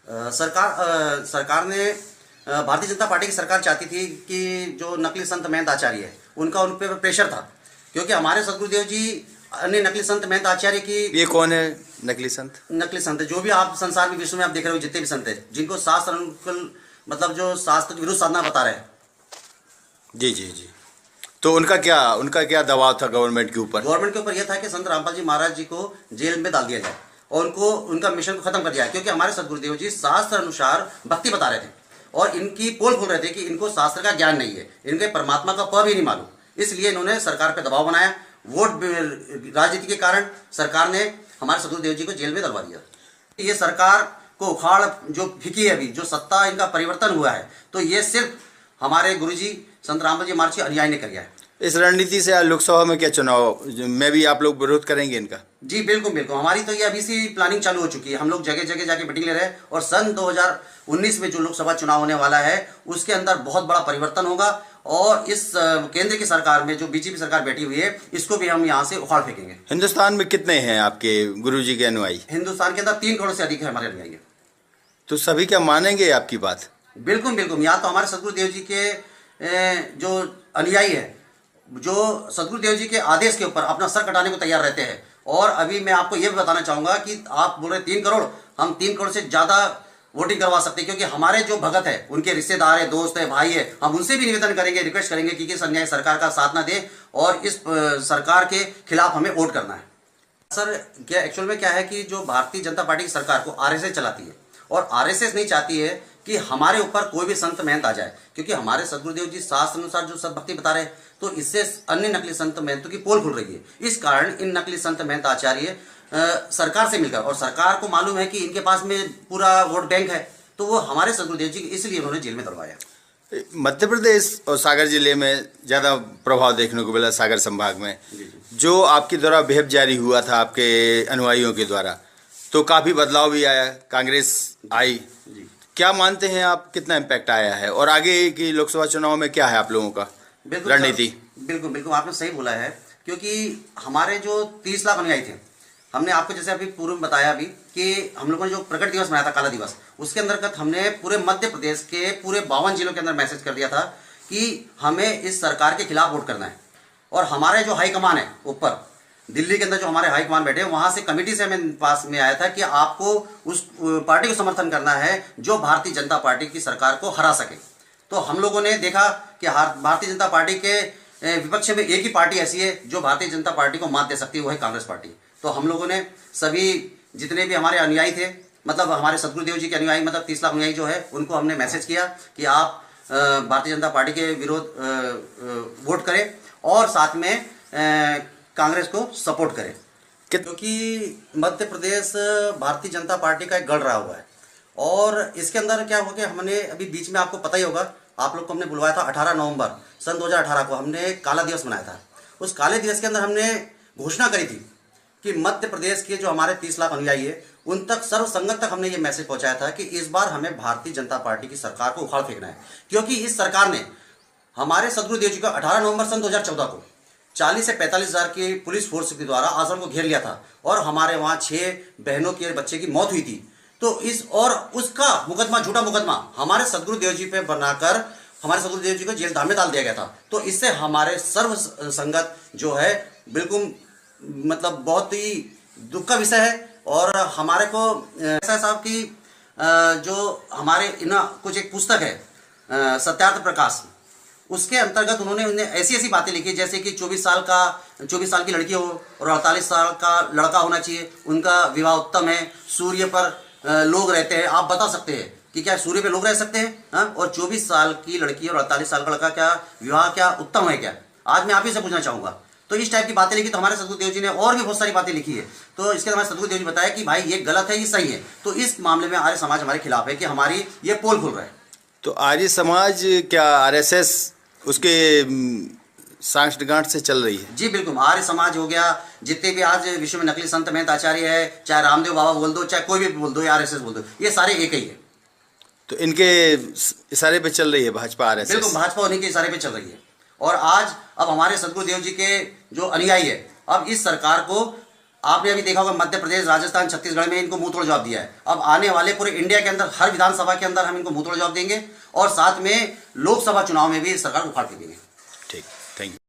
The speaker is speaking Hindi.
सरकार ने भारतीय जनता पार्टी की सरकार चाहती थी कि जो नकली संत महंत आचार्य है उनका उन पर प्रेशर था, क्योंकि हमारे सदगुरुदेव जी अन्य नकली संत महंत आचार्य की। ये कौन है नकली संत? नकली संत जो भी आप संसार में विश्व में आप देख रहे हो, जितने भी संत हैं जिनको शास्त्र अनुकूल मतलब जो शास्त्र विरुद्ध साधना बता रहे हैं। जी जी जी। तो उनका क्या दबाव था गवर्नमेंट के ऊपर? गवर्नमेंट के ऊपर यह था कि संत रामपाल जी महाराज जी को जेल में डाल दिया जाए और उनको उनका मिशन को खत्म कर दिया, क्योंकि हमारे सदगुरुदेव जी शास्त्र अनुसार भक्ति बता रहे थे और इनकी पोल खोल रहे थे कि इनको शास्त्र का ज्ञान नहीं है, इनके परमात्मा का प भी नहीं मालूम। इसलिए इन्होंने सरकार पर दबाव बनाया। वोट राजनीति के कारण सरकार ने हमारे सदगुरुदेव जी को जेल में डलवा दिया। ये सरकार को उखाड़ जो फेंकी है, अभी जो सत्ता इनका परिवर्तन हुआ है, तो ये सिर्फ हमारे गुरुजी संत रामपाल जी महाराज जी अनुयायी ने किया है। इस रणनीति से आज लोकसभा में क्या चुनाव में भी आप लोग विरोध करेंगे इनका? जी बिल्कुल बिल्कुल, हमारी तो ये अभी से प्लानिंग चालू हो चुकी है। हम लोग जगह जगह जाके मीटिंग ले रहे हैं और सन 2019 में जो लोकसभा चुनाव होने वाला है उसके अंदर बहुत बड़ा परिवर्तन होगा और इस केंद्र की सरकार में जो बीजेपी सरकार बैठी हुई है इसको भी हम यहाँ से उखाड़ फेंकेंगे। हिंदुस्तान में कितने हैं आपके गुरुजी के अनुयायी? हिंदुस्तान के अंदर 3 करोड़ से अधिक है हमारे अनुयायी। तो सभी क्या मानेंगे आपकी बात? बिल्कुल बिल्कुल, यहाँ तो हमारे सदगुरुदेव जी के जो अनुयायी है, जो सदगुरुदेव जी के आदेश के ऊपर अपना सर कटाने को तैयार रहते हैं। और अभी मैं आपको यह भी बताना चाहूँगा कि आप बोल रहे 3 करोड़, हम 3 करोड़ से ज़्यादा वोटिंग करवा सकते हैं, क्योंकि हमारे जो भगत है, उनके रिश्तेदार है, दोस्त है, भाई है, हम उनसे भी निवेदन करेंगे, रिक्वेस्ट करेंगे कि इस अन्याय सरकार का साथ ना दे और इस सरकार के खिलाफ हमें वोट करना है। सर क्या एक्चुअल में क्या है कि जो भारतीय जनता पार्टी की सरकार को आरएसएस चलाती है और आरएसएस नहीं चाहती है कि हमारे ऊपर कोई भी संत महंत आ जाए, क्योंकि हमारे सदगुरुदेव जी शास्त्र अनुसार जो सदभक्ति बता रहे हैं, तो इससे अन्य नकली संत महंतों की पोल खुल रही है। इस कारण इन नकली संत महंत आचार्य सरकार से मिलकर, और सरकार को मालूम है कि इनके पास में पूरा वोट बैंक है, तो वो हमारे सदगुरुदेव जी इसलिए उन्होंने जेल में डलवाया। मध्य प्रदेश और सागर जिले में ज़्यादा प्रभाव देखने को मिला, सागर संभाग में जो आपके द्वारा विहेप जारी हुआ था आपके अनुयायियों के द्वारा, तो काफ़ी बदलाव भी आया, कांग्रेस आई। क्या मानते हैं आप, कितना इम्पैक्ट आया है और आगे की लोकसभा चुनाव में क्या है आप लोगों का रणनीति? बिल्कुल बिल्कुल, आपने सही बोला है, क्योंकि हमारे जो 30 लाख अनुयायी थे, हमने आपको जैसे अभी पूर्व बताया अभी कि हम लोगों ने जो प्रकट दिवस मनाया था, काला दिवस, उसके अंतर्गत हमने पूरे मध्य प्रदेश के पूरे 52 जिलों के अंदर मैसेज कर दिया था कि हमें इस सरकार के खिलाफ वोट करना है। और हमारे जो हाईकमान है ऊपर दिल्ली के अंदर, जो हमारे हाईकमान बैठे हैं, वहां से कमेटी से हमें पास में आया था कि आपको उस पार्टी को समर्थन करना है जो भारतीय जनता पार्टी की सरकार को हरा सके। तो हम लोगों ने देखा कि भारतीय जनता पार्टी के विपक्ष में एक ही पार्टी ऐसी है जो भारतीय जनता पार्टी को मात दे सकती है, वो है कांग्रेस पार्टी। तो हम लोगों ने सभी जितने भी हमारे अनुयायी थे, मतलब हमारे सदगुरुदेव जी के अनुयायी, मतलब 30 लाख अनुयायी जो है, उनको हमने मैसेज किया कि आप भारतीय जनता पार्टी के विरोध वोट करें और साथ में कांग्रेस को सपोर्ट करें, क्योंकि मध्य प्रदेश भारतीय जनता पार्टी का एक गढ़ रहा हुआ है। और इसके अंदर क्या हुआ कि हमने अभी बीच में, आपको पता ही होगा, आप लोग को हमने बुलवाया था 18 नवंबर सन 2018 को, हमने काला दिवस मनाया था। उस काले दिवस के अंदर हमने घोषणा करी थी कि मध्य प्रदेश के जो हमारे 30 लाख अनुयायी है उन तक, सर्वसंगत तक हमने ये मैसेज पहुंचाया था कि इस बार हमें भारतीय जनता पार्टी की सरकार को उखाड़ फेंकना है, क्योंकि इस सरकार ने हमारे सदगुरुदेव जी को 18 नवंबर सन 2014 को 40 से 45 हज़ार की पुलिस फोर्स के द्वारा आश्रम को घेर लिया था और हमारे वहाँ 6 बहनों के बच्चे की मौत हुई थी। तो इस और उसका मुकदमा, झूठा मुकदमा हमारे सदगुरुदेव जी पे बनाकर हमारे सदगुरुदेव जी को जेल धाम में डाल दिया गया था। तो इससे हमारे सर्व संगत जो है बिल्कुल मतलब बहुत ही दुख का विषय है। और हमारे को ऐसा साहब की जो हमारे कुछ एक पुस्तक है सत्यार्थ प्रकाश, उसके अंतर्गत उन्होंने ऐसी ऐसी बातें लिखी, जैसे कि 24 साल की लड़की हो और 48 साल का लड़का होना चाहिए, उनका विवाह उत्तम है, सूर्य पर लोग रहते हैं। आप बता सकते हैं कि क्या सूर्य पे लोग रह सकते हैं? हाँ, और 24 साल की लड़की और 48 साल का लड़का, क्या विवाह क्या उत्तम है क्या? आज मैं आप ही से पूछना चाहूँगा। तो इस टाइप की बातें लिखी। तो हमारे सदगुरुदेव जी ने और भी बहुत सारी बातें लिखी है। तो इसके हमारे सदगुरुदेव जी बताया कि भाई ये गलत है, ये सही है। तो इस मामले में आर्य समाज हमारे खिलाफ है कि हमारी ये पोल खुल रहा है। तो आर्य समाज क्या आरएसएस उसके सांठगांठ से चल रही है? जी बिल्कुल, आर्य समाज हो गया, जितने भी आज विश्व में नकली संत महंत आचार्य है, चाहे रामदेव बाबा बोल दो, चाहे कोई भी बोल दो, या आरएसएस बोल दो, ये सारे एक ही है। तो इनके इशारे पे चल रही है भाजपा, आरएसएस? बिल्कुल, भाजपा उन्हीं के इशारे पे चल रही है। और आज अब हमारे सदगुरुदेव जी के जो अनुयायी है, अब इस सरकार को आपने अभी देखा होगा मध्य प्रदेश, राजस्थान, छत्तीसगढ़ में इनको मुंह तोड़ जवाब दिया है। अब आने वाले पूरे इंडिया के अंदर हर विधानसभा के अंदर हम इनको मुंह तोड़ जवाब देंगे और साथ में लोकसभा चुनाव में भी सरकार उखाड़ के देंगे। ठीक, थैंक यू।